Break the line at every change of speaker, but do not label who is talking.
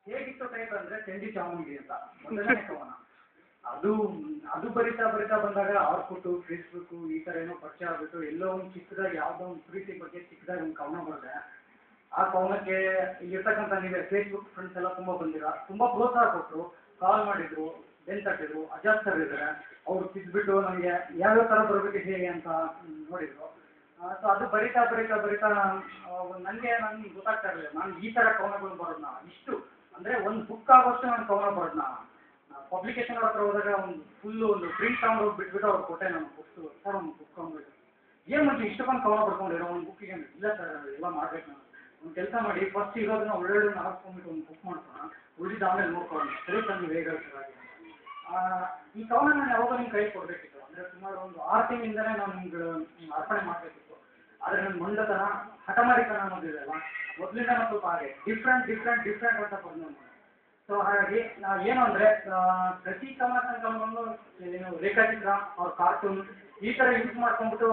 ಹೇಗಿತ್ತು ಟೈಪ್ ಅಂದರೆ ಚಂಡಿ ಚಾಮುಂಡಿ ಅಂತ ಮೊದಲನೇ ಕವನ. ಅದು ಅದು ಬರಿತಾ ಬರಿತಾ ಬಂದಾಗ ಔಟ್ಪುಟ್ಟು ಫೇಸ್ಬುಕ್ಕು ಈ ಥರ ಏನೋ ಪರಿಚಯ ಆಗ್ಬಿಟ್ಟು ಎಲ್ಲೋ ಒಂದು ಚಿಕ್ಕದಾಗಿ ಯಾವುದೋ ಒಂದು ಪ್ರೀತಿ ಬಗ್ಗೆ ಚಿಕ್ಕದಾಗಿ ಒಂದು ಕವನ ಬರೆದೆ. ಆ ಕವನಕ್ಕೆ ಇಲ್ಲಿರ್ತಕ್ಕಂಥ ನೀವೇ ಫೇಸ್ಬುಕ್ ಫ್ರೆಂಡ್ಸ್ ಎಲ್ಲ ತುಂಬ ಬಂದಿರ, ತುಂಬ ಪ್ರೋತ್ಸಾಹ ಕೊಟ್ಟರು, ಕಾಲ್ ಮಾಡಿದರು, ಬೆನ್ ತಟ್ಟಿದ್ರು. ಅಜಾದ್ ಸರ್ ಇದ್ದಾರೆ, ಅವರು ತಿದ್ದುಬಿಟ್ಟು ನನಗೆ ಯಾವ್ಯಾವ ಥರ ಬರಬೇಕು ಹೇಗೆ ಅಂತ ನೋಡಿದರು. ಸೊ ಅದು ಬರಿತಾ ಬರಿತಾ ಬರಿತಾ ನನಗೆ ಗೊತ್ತಾಗ್ತಾ ಇರಲಿಲ್ಲ ನಾನು ಈ ಥರ ಕವನಗಳು ಬರೋದನ್ನ ಇಷ್ಟು ಅಂದರೆ ಒಂದು ಬುಕ್ ಆಗೋಷ್ಟು ನಾನು ಕವನ ಬರೋದನ್ನ ಪಬ್ಲಿಕೇಶನ್ ಅವ್ರ ಹತ್ರ ಹೋದಾಗ ಒಂದು ಫುಲ್ಲು ಒಂದು ಪ್ರಿಂಟ್ ತಗೊಂಡು ಹೋಗಿ ಬಿಟ್ಬಿಟ್ಟು ಅವ್ರು ಕೊಟ್ಟೆ ನಾನು ಬುಕ್ಸು. ಸರ್ ಒಂದು ಬುಕ್ ತೊಗೊಂಡ್ಬಿಟ್ಟು ಏನು ಮತ್ತೆ ಇಷ್ಟೊಂದು ಕವನ ಬರ್ಕೊಂಡಿರೋ ಒಂದು ಬುಕ್ಕಿಗೆ ಇಲ್ಲ ಸರ್ ಎಲ್ಲ ಮಾಡಬೇಕು ನಾನು ಒಂದು ಕೆಲಸ ಮಾಡಿ ಫಸ್ಟ್ ಇರೋದನ್ನ ಒಳ್ಳೊಳ್ಳೆ ಹಾಕ್ಕೊಂಡ್ಬಿಟ್ಟು ಒಂದು ಬುಕ್ ಮಾಡ್ಕೊಳ್ಳೋಣ, ಉಳಿದ ಆಮೇಲೆ ನೋಡ್ಕೊಳ್ಳೋಣ. ಸರಿ ಸರ್ ನೀವು ಹೇಗೆ ಹೇಳ್ತೀರಾಗಿ ಈ ಕವನ ನಾನು ಯಾವಾಗ ನಿಮ್ಮ ಕೈ ಕೊಡಬೇಕಿತ್ತು ಅಂದರೆ ಸುಮಾರು ಒಂದು 6 ತಿಂಗಳಿಂದಲೇ ನಾನು ನಿಮ್ಗೆ ಅರ್ಪಣೆ ಮಾಡಬೇಕಿತ್ತು. ಆದರೆ ನನ್ನ ಮಂಡತನ ಹಠಮಾರಿತನ ಅನ್ನೋದಿದೆಯಲ್ಲ ಮೊದಲಿಂದ ನಾನು ಸ್ವಲ್ಪ ಹಾಗೆ ಡಿಫ್ರೆಂಟ್ ಅಂತ ಬಂದು. ಸೊ ಹಾಗಾಗಿ ಏನು ಅಂದರೆ ಪ್ರತಿ ಕವನ ಸಂಕಲನವನ್ನು ಏನು ರೇಖಾಚಿತ್ರ ಅವ್ರ ಕಾರ್ಟೂನ್ ಈ ಥರ ಯೂಸ್ ಮಾಡ್ಕೊಂಡ್ಬಿಟ್ಟು